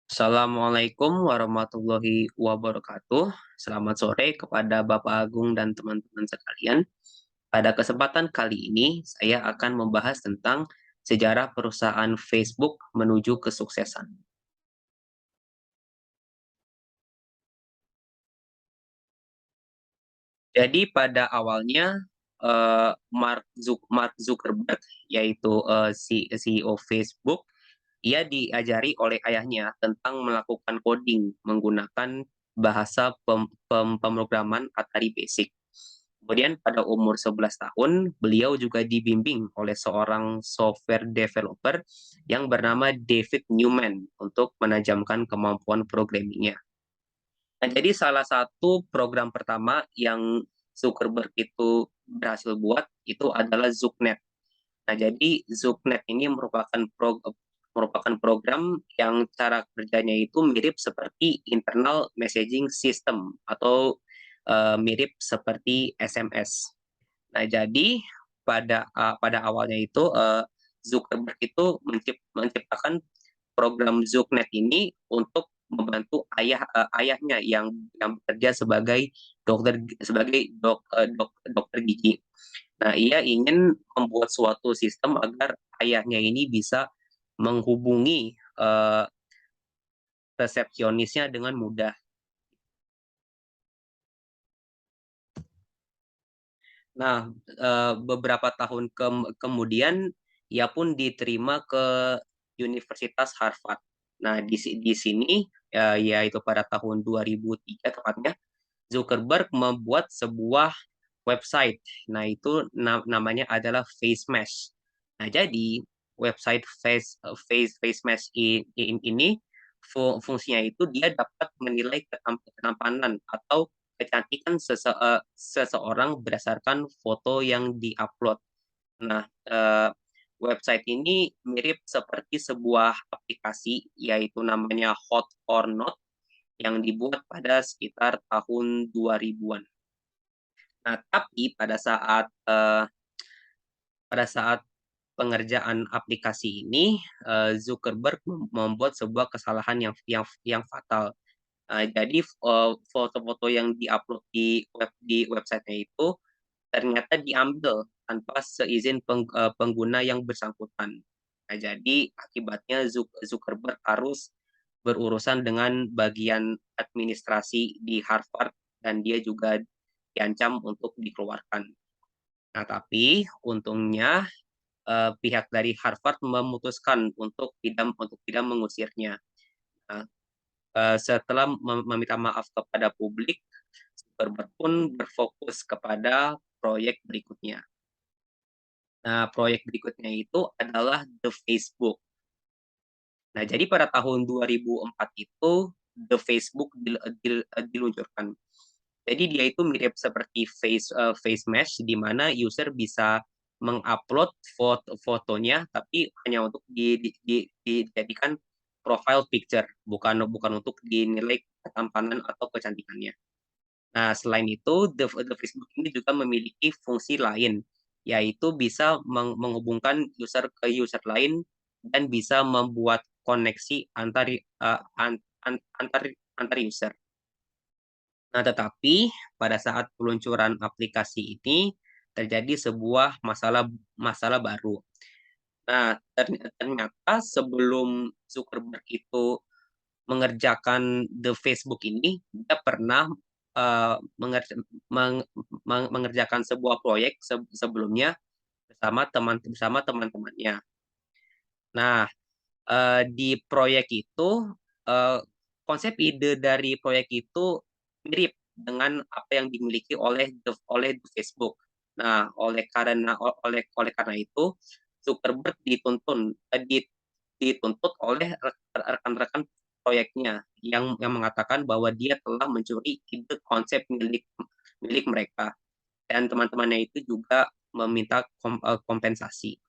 Assalamualaikum warahmatullahi wabarakatuh. Selamat sore kepada Bapak Agung dan teman-teman sekalian. Pada kesempatan kali ini, saya akan membahas tentang sejarah perusahaan Facebook menuju kesuksesan. Jadi pada awalnya, Mark Zuckerberg, yaitu CEO Facebook, ia diajari oleh ayahnya tentang melakukan coding menggunakan bahasa pemrograman Atari Basic. Kemudian pada umur 11 tahun, beliau juga dibimbing oleh seorang software developer yang bernama David Newman untuk menajamkan kemampuan programmingnya. Nah, jadi salah satu program pertama yang Zuckerberg itu berhasil buat itu adalah ZuckNet. Nah, jadi ZuckNet ini merupakan program yang cara kerjanya itu mirip seperti internal messaging system atau mirip seperti SMS. Nah, jadi pada awalnya itu Zuckerberg itu menciptakan program ZuckNet ini untuk membantu ayahnya yang bekerja sebagai dokter gigi. Nah, ia ingin membuat suatu sistem agar ayahnya ini bisa menghubungi resepsionisnya dengan mudah. Nah, beberapa tahun kemudian ia pun diterima ke Universitas Harvard. Nah, di sini, yaitu pada tahun 2003 tepatnya, Zuckerberg membuat sebuah website. Nah, itu namanya adalah FaceMesh. Nah, jadi website FaceMesh ini fungsinya itu dia dapat menilai ketampanan atau kecantikan seseorang berdasarkan foto yang diupload. Nah, website ini mirip seperti sebuah aplikasi, yaitu namanya Hot or Not, yang dibuat pada sekitar tahun 2000-an. Nah, tapi pada saat pengerjaan aplikasi ini, Zuckerberg membuat sebuah kesalahan yang fatal. Jadi foto-foto yang diupload di websitenya itu ternyata diambil tanpa seizin pengguna yang bersangkutan. Nah, jadi akibatnya Zuckerberg harus berurusan dengan bagian administrasi di Harvard dan dia juga diancam untuk dikeluarkan. Nah, tapi untungnya pihak dari Harvard memutuskan untuk tidak mengusirnya. Nah, setelah meminta maaf kepada publik, Zuckerberg pun berfokus kepada proyek berikutnya. Nah, proyek berikutnya itu adalah The Facebook. Nah, jadi pada tahun 2004 itu The Facebook diluncurkan. Jadi dia itu mirip seperti face mesh di mana user bisa mengupload fotonya tapi hanya untuk dijadikan profile picture, bukan untuk dinilai ketampanan atau kecantikannya. Nah, selain itu, The Facebook ini juga memiliki fungsi lain, yaitu bisa menghubungkan user ke user lain dan bisa membuat koneksi antar user. Nah, tetapi pada saat peluncuran aplikasi ini terjadi sebuah masalah masalah baru. Nah, ternyata sebelum Zuckerberg itu mengerjakan The Facebook ini, dia pernah mengerjakan sebuah proyek sebelumnya bersama teman-temannya. Nah, di proyek itu eh, konsep ide dari proyek itu mirip dengan apa yang dimiliki oleh Facebook. Nah, oleh karena itu Zuckerberg dituntut oleh rekan-rekan proyeknya yang mengatakan bahwa dia telah mencuri ide konsep milik milik mereka dan teman-temannya itu juga meminta kompensasi.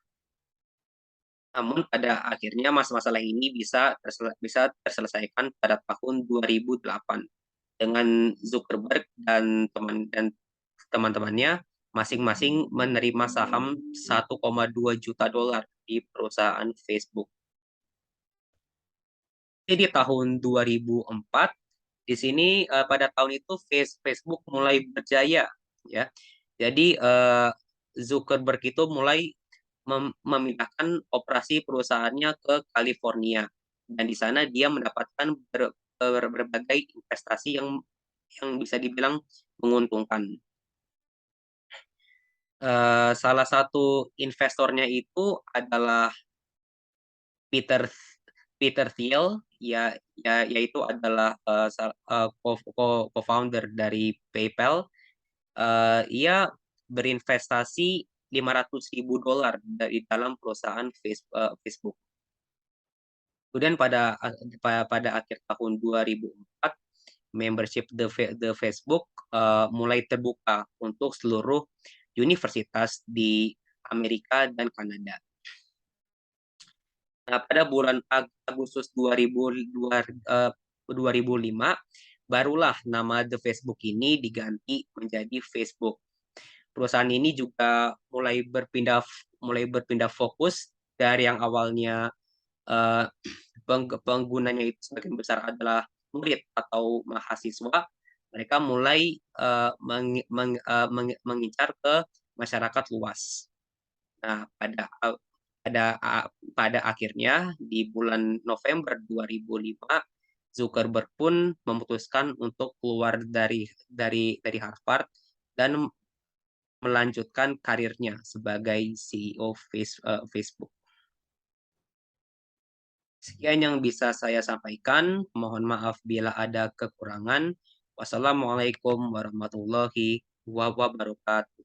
Namun pada akhirnya masalah ini bisa terselesaikan pada tahun 2008 dengan Zuckerberg dan teman-temannya masing-masing menerima saham 1,2 juta dolar di perusahaan Facebook. Jadi tahun 2004 di sini pada tahun itu Facebook mulai berjaya ya. Jadi Zuckerberg itu mulai memindahkan operasi perusahaannya ke California dan di sana dia mendapatkan berbagai investasi yang bisa dibilang menguntungkan. Salah satu investornya itu adalah Peter Peter Thiel, yaitu adalah co-founder dari PayPal. Ia berinvestasi $500.000 dari dalam perusahaan Facebook. Kemudian pada akhir tahun 2004, membership The Facebook mulai terbuka untuk seluruh universitas di Amerika dan Kanada. Nah, pada bulan Agustus 2005, barulah nama The Facebook ini diganti menjadi Facebook. Perusahaan ini juga mulai berpindah fokus dari yang awalnya eh, penggunanya itu sebagian besar adalah murid atau mahasiswa. Mereka mulai mengincar ke masyarakat luas. Nah, pada pada akhirnya di bulan November 2005, Zuckerberg pun memutuskan untuk keluar dari Harvard dan melanjutkan karirnya sebagai CEO Facebook. Sekian yang bisa saya sampaikan. Mohon maaf bila ada kekurangan. Wassalamualaikum warahmatullahi wabarakatuh.